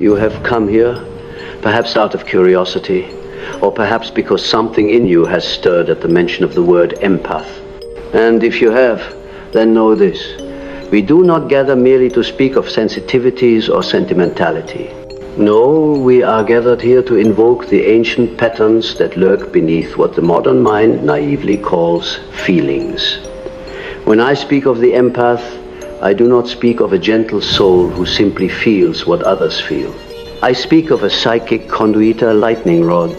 You have come here, perhaps out of curiosity, or perhaps because something in you has stirred at the mention of the word empath. And if you have, then know this. We do not gather merely to speak of sensitivities or sentimentality. No, we are gathered here to invoke the ancient patterns that lurk beneath what the modern mind naively calls feelings. When I speak of the empath, I do not speak of a gentle soul who simply feels what others feel. I speak of a psychic conduita lightning rod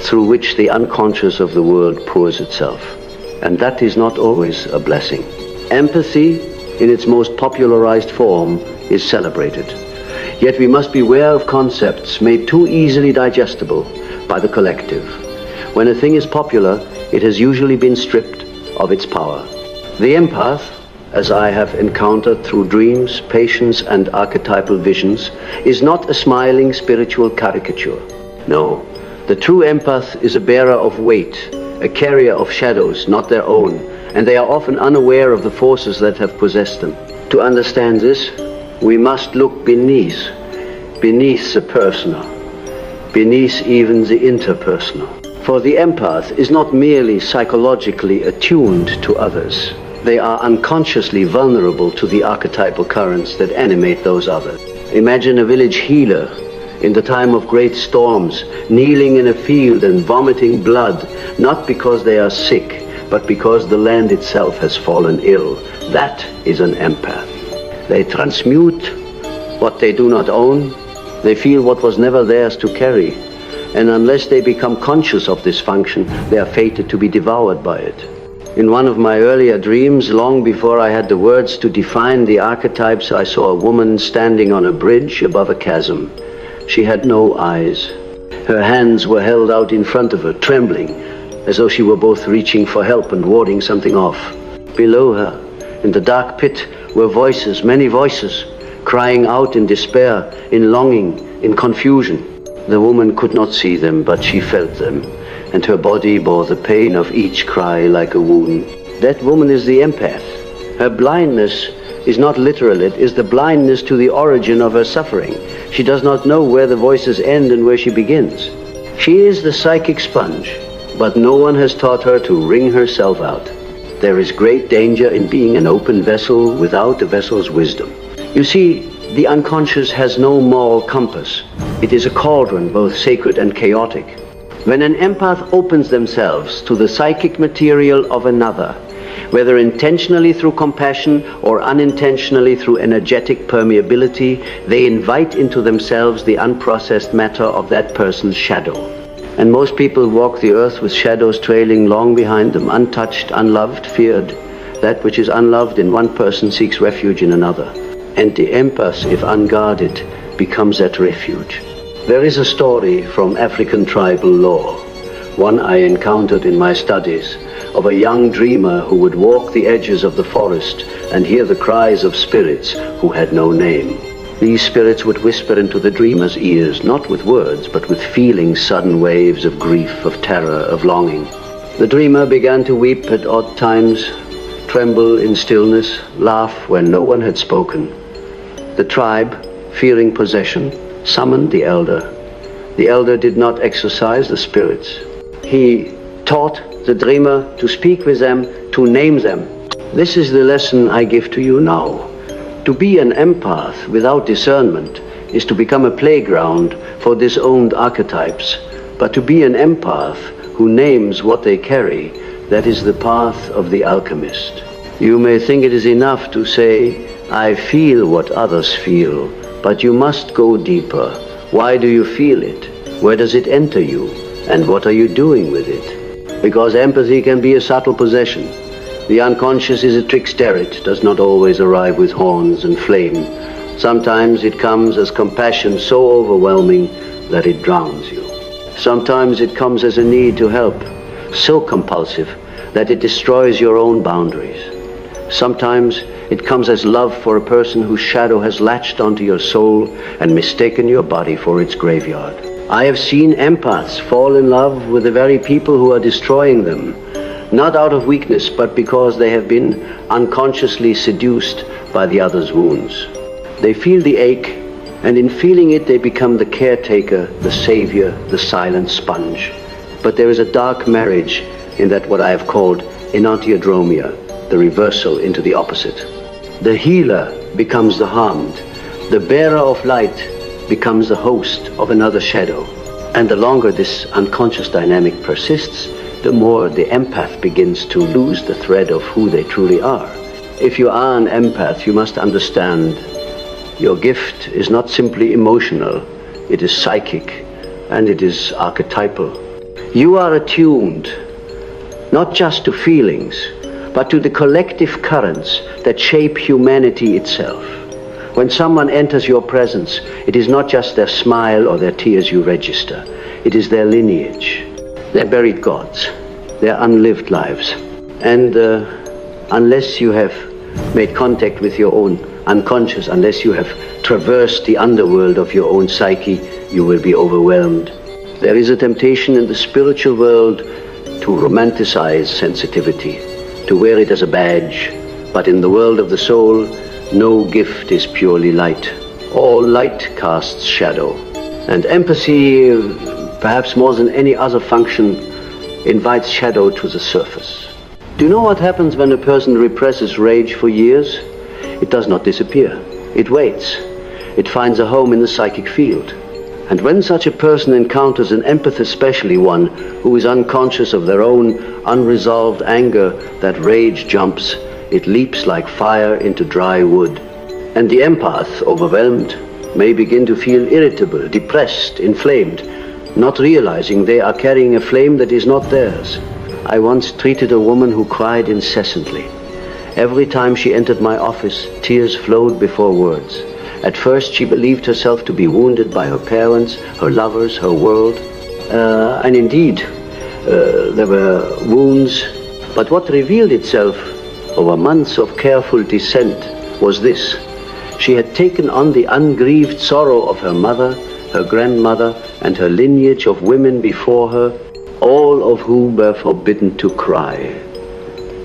through which the unconscious of the world pours itself. And that is not always a blessing. Empathy, in its most popularized form, is celebrated. Yet we must beware of concepts made too easily digestible by the collective. When a thing is popular, it has usually been stripped of its power. The empath, as I have encountered through dreams, patience, and archetypal visions, is not a smiling spiritual caricature. No, the true empath is a bearer of weight, a carrier of shadows, not their own, and they are often unaware of the forces that have possessed them. To understand this, we must look beneath the personal, beneath even the interpersonal. For the empath is not merely psychologically attuned to others. They are unconsciously vulnerable to the archetypal currents that animate those others. Imagine a village healer in the time of great storms, kneeling in a field and vomiting blood, not because they are sick, but because the land itself has fallen ill. That is an empath. They transmute what they do not own. They feel what was never theirs to carry. And unless they become conscious of this function, they are fated to be devoured by it. In one of my earlier dreams, long before I had the words to define the archetypes, I saw a woman standing on a bridge above a chasm. She had no eyes. Her hands were held out in front of her, trembling, as though she were both reaching for help and warding something off. Below her, in the dark pit, were voices, many voices, crying out in despair, in longing, in confusion. The woman could not see them, but she felt them, and her body bore the pain of each cry like a wound. That woman is the empath. Her blindness is not literal, it is the blindness to the origin of her suffering. She does not know where the voices end and where she begins. She is the psychic sponge, but no one has taught her to wring herself out. There is great danger in being an open vessel without a vessel's wisdom. You see, the unconscious has no moral compass. It is a cauldron, both sacred and chaotic. When an empath opens themselves to the psychic material of another, whether intentionally through compassion or unintentionally through energetic permeability, they invite into themselves the unprocessed matter of that person's shadow. And most people walk the earth with shadows trailing long behind them, untouched, unloved, feared. That which is unloved in one person seeks refuge in another. And the empath, if unguarded, becomes that refuge. There is a story from African tribal lore, one I encountered in my studies, of a young dreamer who would walk the edges of the forest and hear the cries of spirits who had no name. These spirits would whisper into the dreamer's ears, not with words, but with feelings, sudden waves of grief, of terror, of longing. The dreamer began to weep at odd times, tremble in stillness, laugh when no one had spoken. The tribe, fearing possession, summoned the elder. The elder did not exorcise the spirits. He taught the dreamer to speak with them, to name them. This is the lesson I give to you now. To be an empath without discernment is to become a playground for disowned archetypes. But to be an empath who names what they carry, that is the path of the alchemist. You may think it is enough to say, I feel what others feel, but you must go deeper. Why do you feel it? Where does it enter you? And what are you doing with it? Because empathy can be a subtle possession. The unconscious is a trickster. It does not always arrive with horns and flame. Sometimes it comes as compassion so overwhelming that it drowns you. Sometimes it comes as a need to help, so compulsive that it destroys your own boundaries. Sometimes it comes as love for a person whose shadow has latched onto your soul and mistaken your body for its graveyard. I have seen empaths fall in love with the very people who are destroying them, not out of weakness, but because they have been unconsciously seduced by the other's wounds. They feel the ache, And in feeling it, they become the caretaker, the savior, the silent sponge. But there is a dark marriage in that what I have called enantiodromia, the reversal into the opposite. The healer becomes the harmed. The bearer of light becomes the host of another shadow. And the longer this unconscious dynamic persists, the more the empath begins to lose the thread of who they truly are. If you are an empath, you must understand your gift is not simply emotional, it is psychic, and it is archetypal. You are attuned, not just to feelings, but to the collective currents that shape humanity itself. When someone enters your presence, it is not just their smile or their tears you register. It is their lineage, their buried gods, their unlived lives. And unless you have made contact with your own unconscious, unless you have traversed the underworld of your own psyche, you will be overwhelmed. There is a temptation in the spiritual world to romanticize sensitivity, to wear it as a badge. But in the world of the soul, no gift is purely light. All light casts shadow. And empathy, perhaps more than any other function, invites shadow to the surface. Do you know what happens when a person represses rage for years? It does not disappear. It waits. It finds a home in the psychic field. And when such a person encounters an empath, especially one who is unconscious of their own unresolved anger, that rage jumps. It leaps like fire into dry wood. And the empath, overwhelmed, may begin to feel irritable, depressed, inflamed, not realizing they are carrying a flame that is not theirs. I once treated a woman who cried incessantly. Every time she entered my office, tears flowed before words. At first, she believed herself to be wounded by her parents, her lovers, her world. And indeed, there were wounds. But what revealed itself over months of careful descent was this. She had taken on the ungrieved sorrow of her mother, her grandmother, and her lineage of women before her, all of whom were forbidden to cry.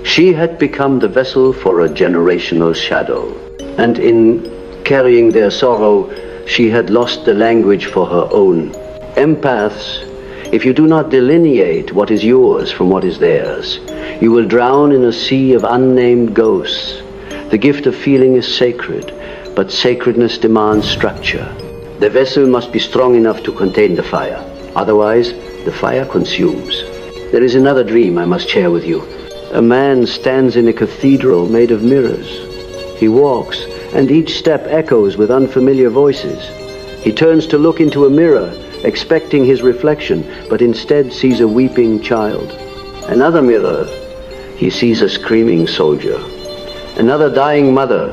She had become the vessel for a generational shadow. And in carrying their sorrow, she had lost the language for her own. Empaths, if you do not delineate what is yours from what is theirs, you will drown in a sea of unnamed ghosts. The gift of feeling is sacred, but sacredness demands structure. The vessel must be strong enough to contain the fire. Otherwise, the fire consumes. There is another dream I must share with you. A man stands in a cathedral made of mirrors. He walks, and each step echoes with unfamiliar voices. He turns to look into a mirror, expecting his reflection, but instead sees a weeping child. Another mirror, he sees a screaming soldier. Another dying mother.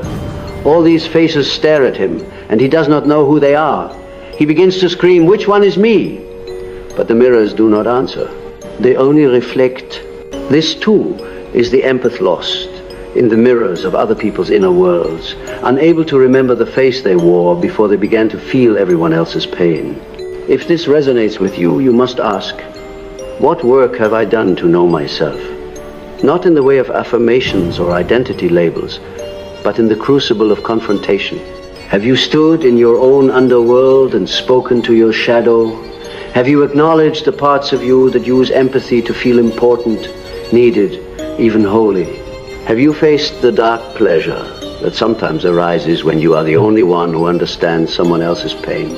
All these faces stare at him, and he does not know who they are. He begins to scream, "Which one is me?" But the mirrors do not answer. They only reflect. This too is the empath lost in the mirrors of other people's inner worlds, unable to remember the face they wore before they began to feel everyone else's pain. If this resonates with you, you must ask, what work have I done to know myself? Not in the way of affirmations or identity labels, but in the crucible of confrontation. Have you stood in your own underworld and spoken to your shadow? Have you acknowledged the parts of you that use empathy to feel important, needed, even holy? Have you faced the dark pleasure that sometimes arises when you are the only one who understands someone else's pain?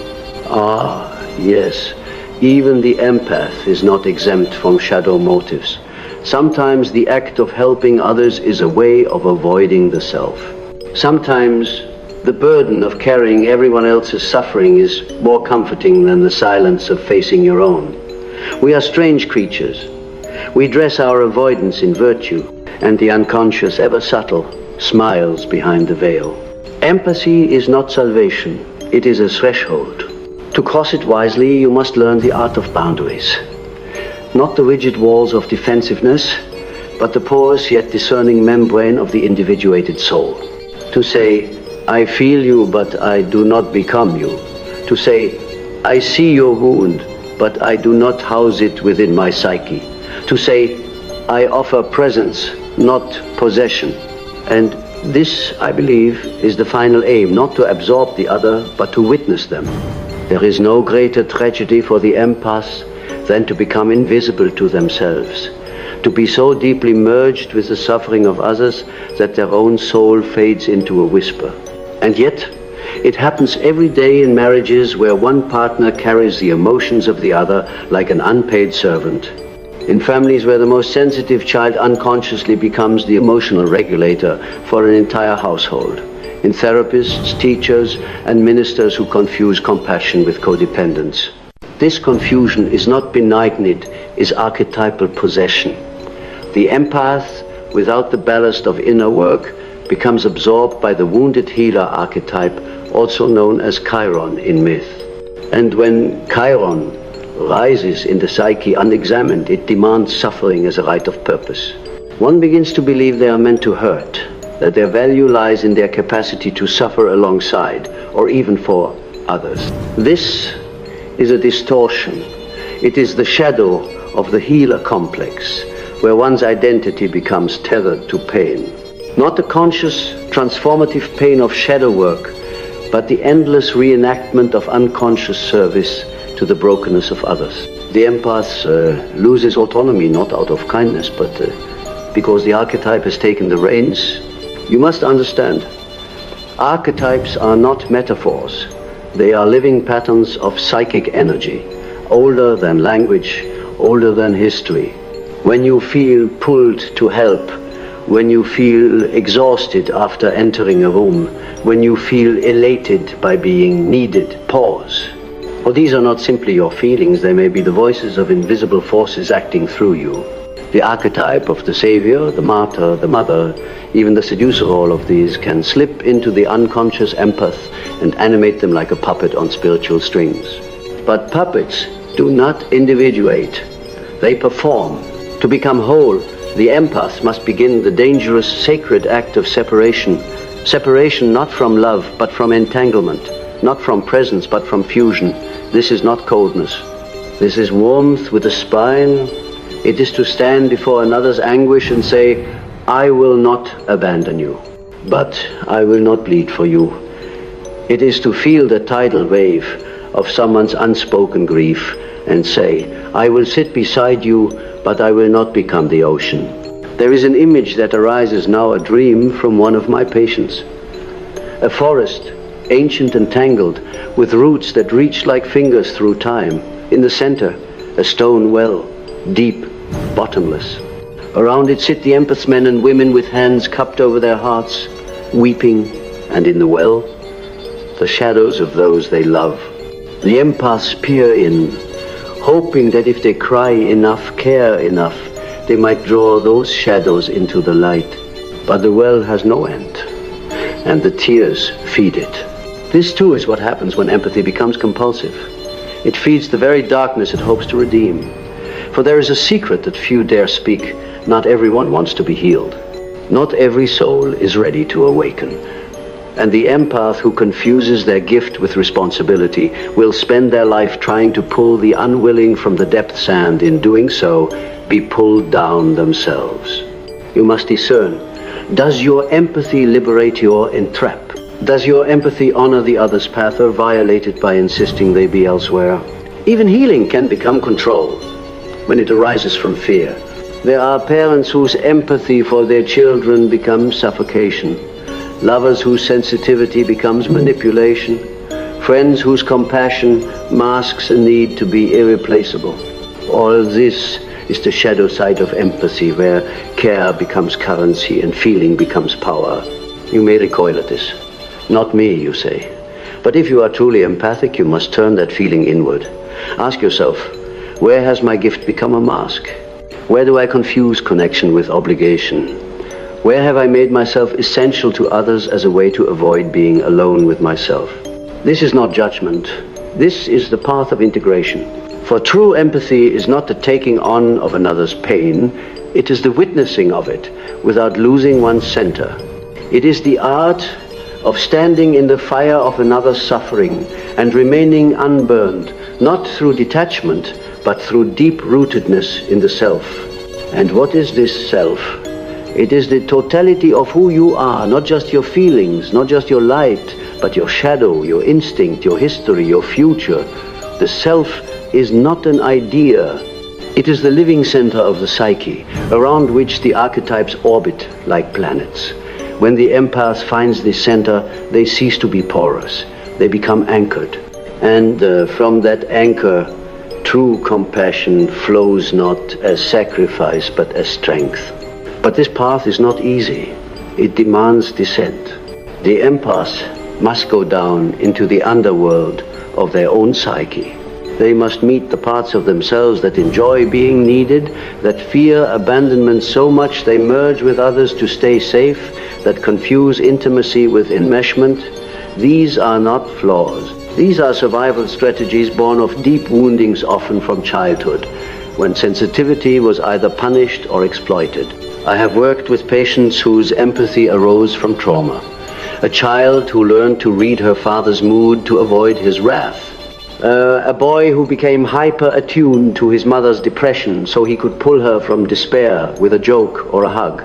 Ah, yes, even the empath is not exempt from shadow motives. Sometimes the act of helping others is a way of avoiding the self. Sometimes the burden of carrying everyone else's suffering is more comforting than the silence of facing your own. We are strange creatures. We dress our avoidance in virtue, and the unconscious, ever subtle, smiles behind the veil. Empathy is not salvation. It is a threshold. To cross it wisely, you must learn the art of boundaries. Not the rigid walls of defensiveness, but the porous yet discerning membrane of the individuated soul. To say, I feel you, but I do not become you. To say, I see your wound, but I do not house it within my psyche. To say, I offer presence, not possession. And This, I believe, is the final aim, not to absorb the other, but to witness them. There is no greater tragedy for the empaths than to become invisible to themselves, to be so deeply merged with the suffering of others that their own soul fades into a whisper. And yet, it happens every day in marriages where one partner carries the emotions of the other like an unpaid servant. In families where the most sensitive child unconsciously becomes the emotional regulator for an entire household. In therapists, teachers, and ministers who confuse compassion with codependence. This confusion is not benignant, is archetypal possession. The empath, without the ballast of inner work, becomes absorbed by the wounded healer archetype, also known as Chiron in myth. And when Chiron rises in the psyche unexamined, it demands suffering as a rite of purpose. One begins to believe they are meant to hurt, that their value lies in their capacity to suffer alongside, or even for others. This is a distortion. It is the shadow of the healer complex, where one's identity becomes tethered to pain. Not the conscious, transformative pain of shadow work, but the endless reenactment of unconscious service to the brokenness of others. The empath loses autonomy, not out of kindness, but because the archetype has taken the reins. You must understand, archetypes are not metaphors. They are living patterns of psychic energy, older than language, older than history. When you feel pulled to help, when you feel exhausted after entering a room, when you feel elated by being needed, pause. For these are not simply your feelings, they may be the voices of invisible forces acting through you. The archetype of the savior, the martyr, the mother, even the seducer, all of these can slip into the unconscious empath and animate them like a puppet on spiritual strings. But puppets do not individuate, they perform. To become whole, the empath must begin the dangerous, sacred act of separation. Separation not from love, but from entanglement. Not from presence, but from fusion. This is not coldness. This is warmth with a spine. It is to stand before another's anguish and say, I will not abandon you, but I will not bleed for you. It is to feel the tidal wave of someone's unspoken grief and say, I will sit beside you, but I will not become the ocean. There is an image that arises now, a dream from one of my patients. A forest, ancient and tangled, with roots that reach like fingers through time. In the center, a stone well, deep, bottomless. Around it sit the empath men and women with hands cupped over their hearts, weeping, and in the well, the shadows of those they love. The empaths peer in, hoping that if they cry enough, care enough, they might draw those shadows into the light. But the well has no end, and the tears feed it. This too is what happens when empathy becomes compulsive. It feeds the very darkness it hopes to redeem. For there is a secret that few dare speak. Not everyone wants to be healed. Not every soul is ready to awaken. And the empath who confuses their gift with responsibility will spend their life trying to pull the unwilling from the depths and, in doing so, be pulled down themselves. You must discern. Does your empathy liberate you or entrap? Does your empathy honor the other's path or violate it by insisting they be elsewhere? Even healing can become control when it arises from fear. There are parents whose empathy for their children becomes suffocation, lovers whose sensitivity becomes manipulation, friends whose compassion masks a need to be irreplaceable. All this is the shadow side of empathy, where care becomes currency and feeling becomes power. You may recoil at this. Not me, you say. But if you are truly empathic, you must turn that feeling inward. Ask yourself, where has my gift become a mask? Where do I confuse connection with obligation? Where have I made myself essential to others as a way to avoid being alone with myself? This is not judgment. This is the path of integration. For true empathy is not the taking on of another's pain, it is the witnessing of it without losing one's center. It is the art of standing in the fire of another's suffering and remaining unburned, not through detachment, but through deep rootedness in the self. And what is this self? It is the totality of who you are, not just your feelings, not just your light, but your shadow, your instinct, your history, your future. The self is not an idea. It is the living center of the psyche, around which the archetypes orbit like planets. When the empath finds this center, they cease to be porous. They become anchored. And from that anchor, true compassion flows not as sacrifice, but as strength. But this path is not easy. It demands descent. The empaths must go down into the underworld of their own psyche. They must meet the parts of themselves that enjoy being needed, that fear abandonment so much they merge with others to stay safe, that confuse intimacy with enmeshment. These are not flaws. These are survival strategies born of deep woundings, often from childhood, when sensitivity was either punished or exploited. I have worked with patients whose empathy arose from trauma. A child who learned to read her father's mood to avoid his wrath. A boy who became hyper-attuned to his mother's depression so he could pull her from despair with a joke or a hug.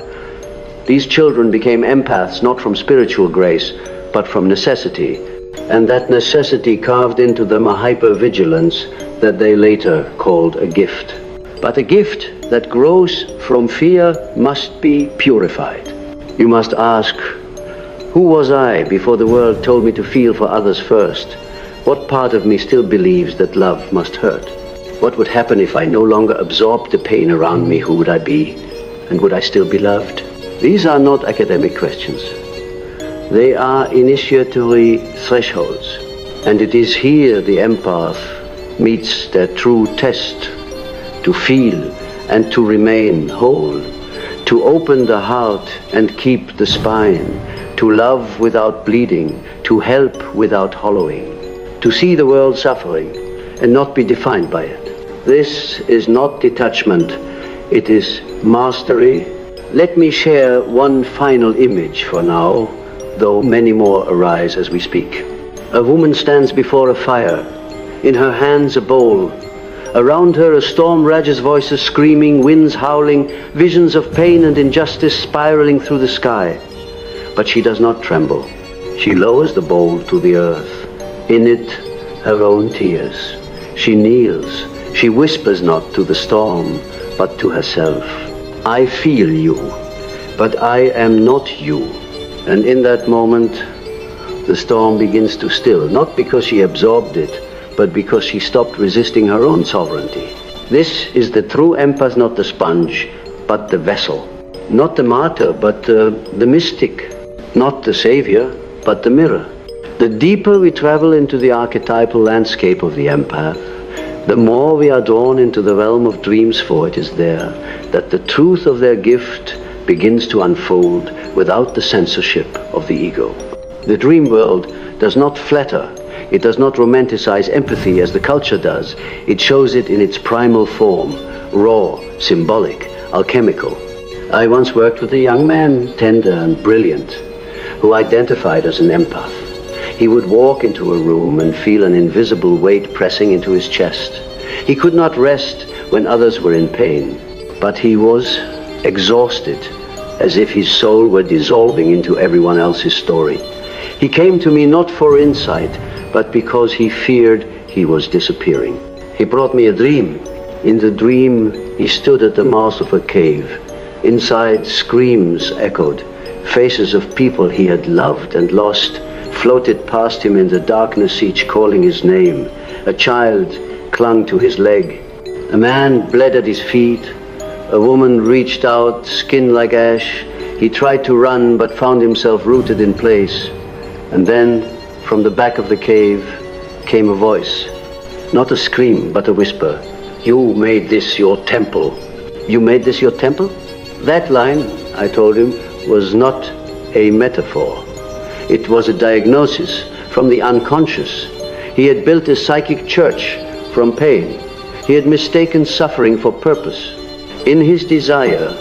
These children became empaths not from spiritual grace, but from necessity. And that necessity carved into them a hyper-vigilance that they later called a gift. But a gift that grows from fear must be purified. You must ask, who was I before the world told me to feel for others first? What part of me still believes that love must hurt? What would happen if I no longer absorbed the pain around me? Who would I be? And would I still be loved? These are not academic questions. They are initiatory thresholds. And it is here the empath meets their true test, to feel and to remain whole, to open the heart and keep the spine, to love without bleeding, to help without hollowing, to see the world suffering and not be defined by it. This is not detachment, it is mastery. Let me share one final image for now, though many more arise as we speak. A woman stands before a fire, in her hands a bowl. Around her a storm rages, voices screaming, winds howling, visions of pain and injustice spiraling through the sky. But she does not tremble. She lowers the bowl to the earth. In it, her own tears. She kneels. She whispers not to the storm, but to herself. I feel you, but I am not you. And in that moment, the storm begins to still, not because she absorbed it, but because she stopped resisting her own sovereignty. This is the true empath, not the sponge, but the vessel. Not the martyr, but the mystic. Not the savior, but the mirror. The deeper we travel into the archetypal landscape of the empath, the more we are drawn into the realm of dreams, for it is there that the truth of their gift begins to unfold without the censorship of the ego. The dream world does not flatter. It does not romanticize empathy as the culture does. It shows it in its primal form, raw, symbolic, alchemical. I once worked with a young man, tender and brilliant, who identified as an empath. He would walk into a room and feel an invisible weight pressing into his chest. He could not rest when others were in pain, but he was exhausted, as if his soul were dissolving into everyone else's story. He came to me not for insight, but because he feared he was disappearing. He brought me a dream. In the dream, he stood at the mouth of a cave. Inside, screams echoed. Faces of people he had loved and lost floated past him in the darkness, each calling his name. A child clung to his leg. A man bled at his feet. A woman reached out, skin like ash. He tried to run, but found himself rooted in place. And then, from the back of the cave, came a voice. Not a scream, but a whisper. You made this your temple. You made this your temple? That line, I told him, was not a metaphor. It was a diagnosis from the unconscious. He had built a psychic church from pain. He had mistaken suffering for purpose. In his desire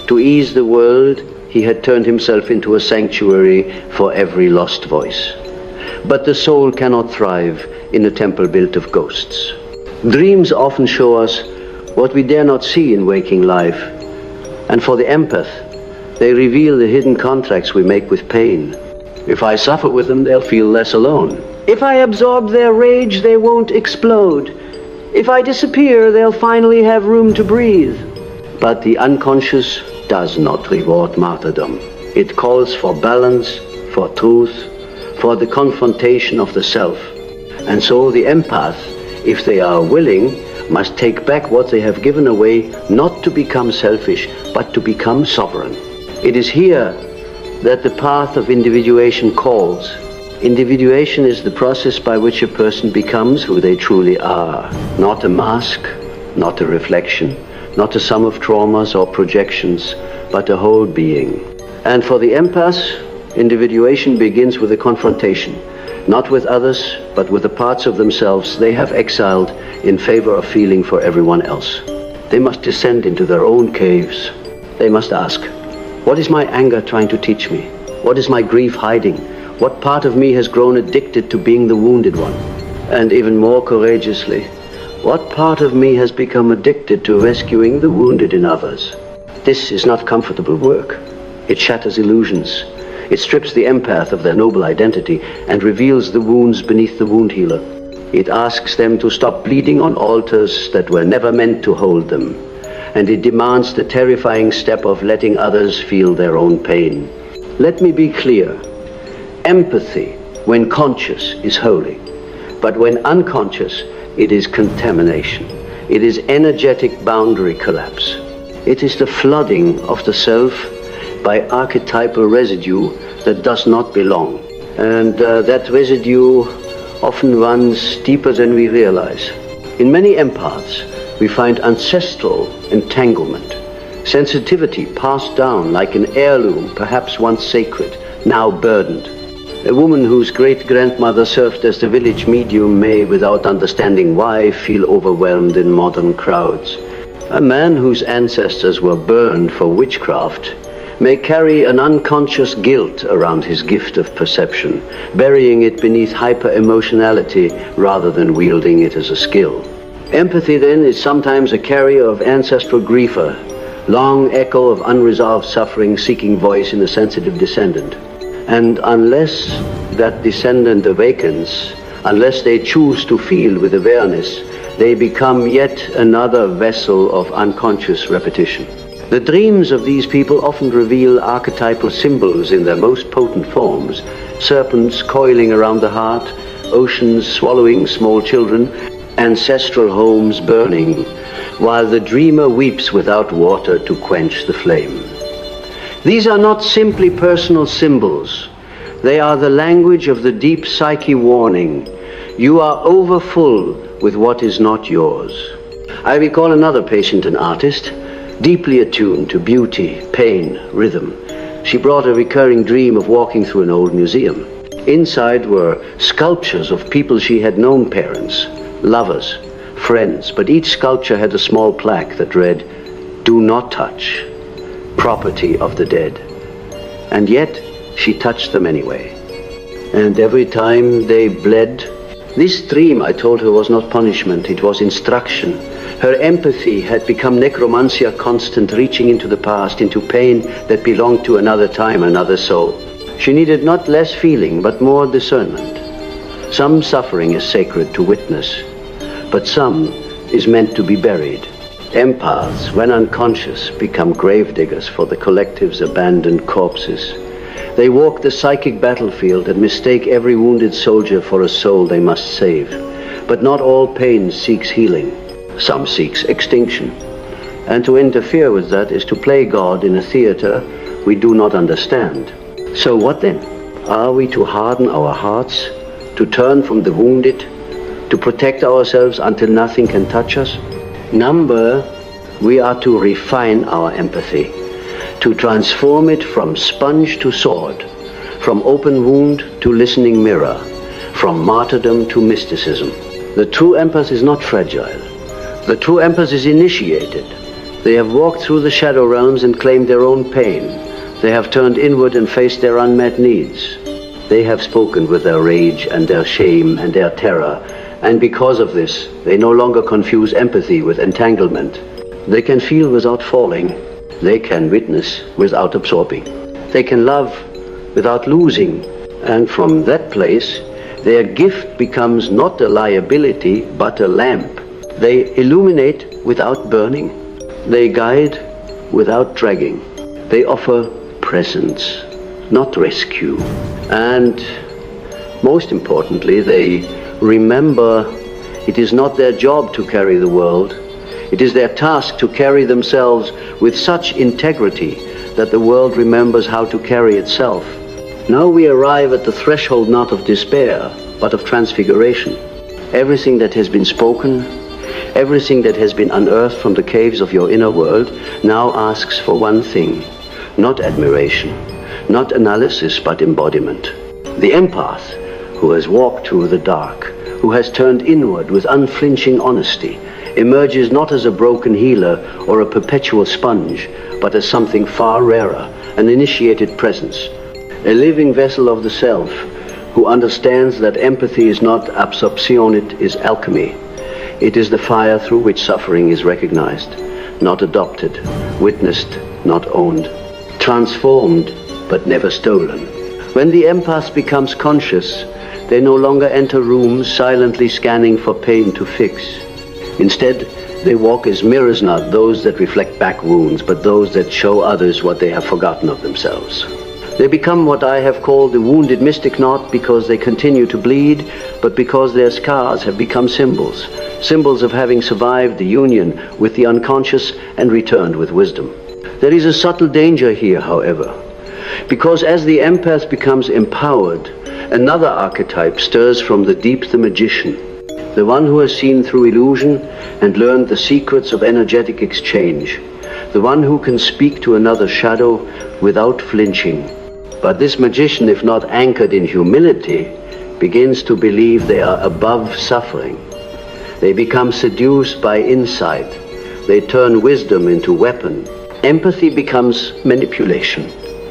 to ease the world, he had turned himself into a sanctuary for every lost voice. But the soul cannot thrive in a temple built of ghosts. Dreams often show us what we dare not see in waking life. And for the empath, They reveal the hidden contracts we make with pain. If I suffer with them, they'll feel less alone. If I absorb their rage, they won't explode. If I disappear, they'll finally have room to breathe. But the unconscious does not reward martyrdom. It calls for balance, for truth, for the confrontation of the self. And so the empath, if they are willing, must take back what they have given away, not to become selfish, but to become sovereign. It is here that the path of individuation calls. Individuation is the process by which a person becomes who they truly are. Not a mask, not a reflection, not a sum of traumas or projections, but a whole being. And for the empaths, individuation begins with a confrontation, not with others, but with the parts of themselves they have exiled in favor of feeling for everyone else. They must descend into their own caves. They must ask, what is my anger trying to teach me? What is my grief hiding? What part of me has grown addicted to being the wounded one? And even more courageously, what part of me has become addicted to rescuing the wounded in others? This is not comfortable work. It shatters illusions. It strips the empath of their noble identity and reveals the wounds beneath the wound healer. It asks them to stop bleeding on altars that were never meant to hold them. And it demands the terrifying step of letting others feel their own pain. Let me be clear. Empathy, when conscious, is holy. But when unconscious, it is contamination. It is energetic boundary collapse. It is the flooding of the self by archetypal residue that does not belong. And that residue often runs deeper than we realize. In many empaths, we find ancestral entanglement, sensitivity passed down like an heirloom, perhaps once sacred, now burdened. A woman whose great-grandmother served as the village medium may, without understanding why, feel overwhelmed in modern crowds. A man whose ancestors were burned for witchcraft may carry an unconscious guilt around his gift of perception, burying it beneath hyper-emotionality rather than wielding it as a skill. Empathy, then, is sometimes a carrier of ancestral grief, a long echo of unresolved suffering seeking voice in a sensitive descendant. And unless that descendant awakens, unless they choose to feel with awareness, they become yet another vessel of unconscious repetition. The dreams of these people often reveal archetypal symbols in their most potent forms: serpents coiling around the heart, oceans swallowing small children, ancestral homes burning, while the dreamer weeps without water to quench the flame. These are not simply personal symbols. They are the language of the deep psyche warning. You are overfull with what is not yours. I recall another patient, an artist, deeply attuned to beauty, pain, rhythm. She brought a recurring dream of walking through an old museum. Inside were sculptures of people she had known, parents, lovers, friends, but each sculpture had a small plaque that read, "Do not touch. Property of the dead." And yet she touched them anyway. And every time they bled. This dream, I told her, was not punishment, it was instruction. Her empathy had become necromancia constant, reaching into the past, into pain that belonged to another time, another soul. She needed not less feeling, but more discernment. Some suffering is sacred to witness, but some is meant to be buried. Empaths, when unconscious, become gravediggers for the collective's abandoned corpses. They walk the psychic battlefield and mistake every wounded soldier for a soul they must save. But not all pain seeks healing. Some seeks extinction. And to interfere with that is to play God in a theater we do not understand. So what then? Are we to harden our hearts, to turn from the wounded, to protect ourselves until nothing can touch us? We are to refine our empathy, to transform it from sponge to sword, from open wound to listening mirror, from martyrdom to mysticism. The true empath is not fragile. The true empath is initiated. They have walked through the shadow realms and claimed their own pain. They have turned inward and faced their unmet needs. They have spoken with their rage and their shame and their terror. And because of this, they no longer confuse empathy with entanglement. They can feel without falling. They can witness without absorbing. They can love without losing. And from that place, their gift becomes not a liability, but a lamp. They illuminate without burning. They guide without dragging. They offer presence, not rescue. And most importantly, they remember it is not their job to carry the world. It is their task to carry themselves with such integrity that the world remembers how to carry itself. Now we arrive at the threshold not of despair, but of transfiguration. Everything that has been spoken, everything that has been unearthed from the caves of your inner world now asks for one thing, not admiration, not analysis, but embodiment. The empath, who has walked through the dark, who has turned inward with unflinching honesty, emerges not as a broken healer or a perpetual sponge, but as something far rarer, an initiated presence, a living vessel of the self, who understands that empathy is not absorption, it is alchemy. It is the fire through which suffering is recognized, not adopted, witnessed, not owned, transformed, but never stolen. When the empath becomes conscious, they no longer enter rooms silently scanning for pain to fix. Instead, they walk as mirrors, not those that reflect back wounds, but those that show others what they have forgotten of themselves. They become what I have called the wounded mystic, not because they continue to bleed, but because their scars have become symbols, symbols of having survived the union with the unconscious and returned with wisdom. There is a subtle danger here, however, because as the empath becomes empowered, another archetype stirs from the deep, the magician, the one who has seen through illusion and learned the secrets of energetic exchange, the one who can speak to another's shadow without flinching. But this magician, if not anchored in humility, begins to believe they are above suffering. They become seduced by insight. They turn wisdom into weapon. Empathy becomes manipulation,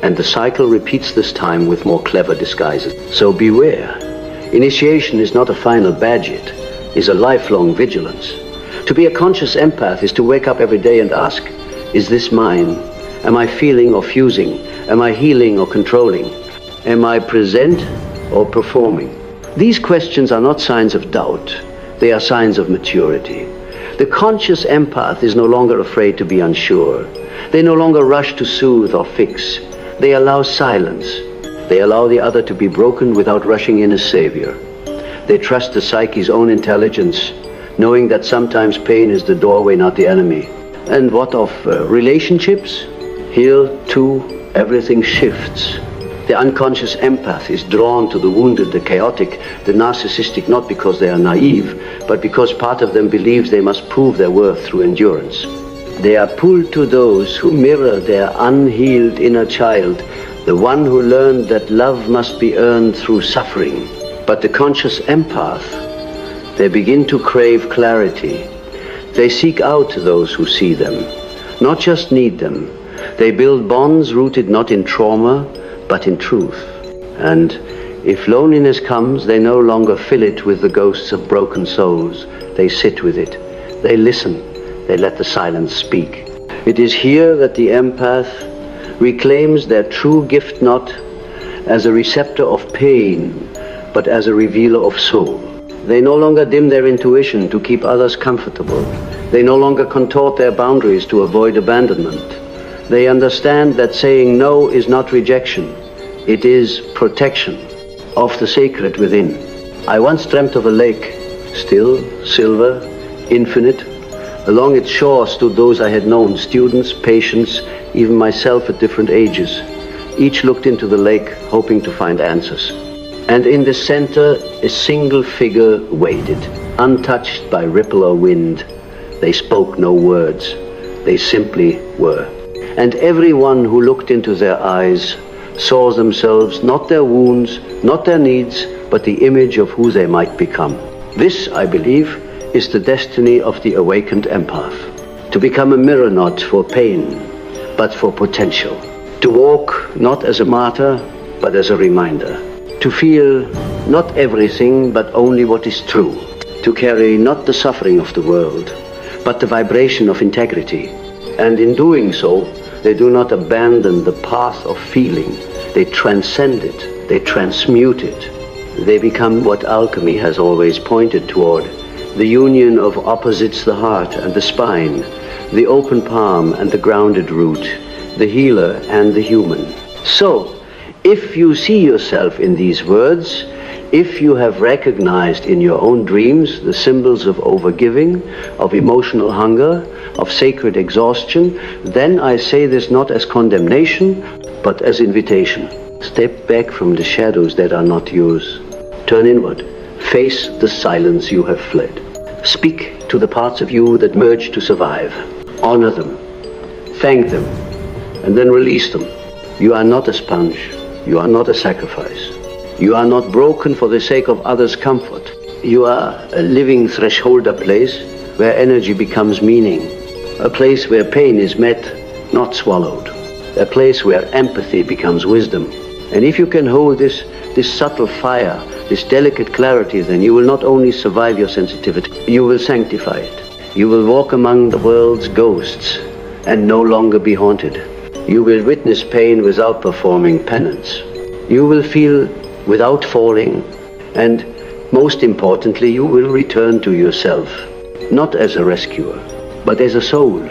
and the cycle repeats this time with more clever disguises. So beware. Initiation is not a final badge, it is a lifelong vigilance. To be a conscious empath is to wake up every day and ask, is this mine? Am I feeling or fusing? Am I healing or controlling? Am I present or performing? These questions are not signs of doubt. They are signs of maturity. The conscious empath is no longer afraid to be unsure. They no longer rush to soothe or fix. They allow silence. They allow the other to be broken without rushing in as savior. They trust the psyche's own intelligence, knowing that sometimes pain is the doorway, not the enemy. And what of relationships? Here, too, everything shifts. The unconscious empath is drawn to the wounded, the chaotic, the narcissistic, not because they are naive, but because part of them believes they must prove their worth through endurance. They are pulled to those who mirror their unhealed inner child, the one who learned that love must be earned through suffering. But the conscious empath, they begin to crave clarity. They seek out those who see them, not just need them. They build bonds rooted not in trauma, but in truth. And if loneliness comes, they no longer fill it with the ghosts of broken souls. They sit with it. They listen. They let the silence speak. It is here that the empath reclaims their true gift, not as a receptor of pain, but as a revealer of soul. They no longer dim their intuition to keep others comfortable. They no longer contort their boundaries to avoid abandonment. They understand that saying no is not rejection. It is protection of the sacred within. I once dreamt of a lake, still, silver, infinite. Along its shore stood those I had known, students, patients, even myself at different ages. Each looked into the lake, hoping to find answers. And in the center, a single figure waited, untouched by ripple or wind. They spoke no words. They simply were. And everyone who looked into their eyes saw themselves, not their wounds, not their needs, but the image of who they might become. This, I believe, is the destiny of the awakened empath. To become a mirror not for pain, but for potential. To walk not as a martyr, but as a reminder. To feel not everything, but only what is true. To carry not the suffering of the world, but the vibration of integrity. And in doing so, They do not abandon the path of feeling. They transcend it. They transmute it. They become what alchemy has always pointed toward, the union of opposites, the heart and the spine, the open palm and the grounded root, the healer and the human. So, if you see yourself in these words, if you have recognized in your own dreams the symbols of overgiving, of emotional hunger, of sacred exhaustion, then I say this not as condemnation, but as invitation. Step back from the shadows that are not yours. Turn inward. Face the silence you have fled. Speak to the parts of you that merge to survive. Honor them. Thank them. And then release them. You are not a sponge. You are not a sacrifice. You are not broken for the sake of others' comfort. You are a living thresholder place where energy becomes meaning. A place where pain is met, not swallowed. A place where empathy becomes wisdom. And if you can hold this subtle fire, this delicate clarity, then you will not only survive your sensitivity, you will sanctify it. You will walk among the world's ghosts and no longer be haunted. You will witness pain without performing penance. You will feel without falling, and most importantly, you will return to yourself, not as a rescuer, but as a soul.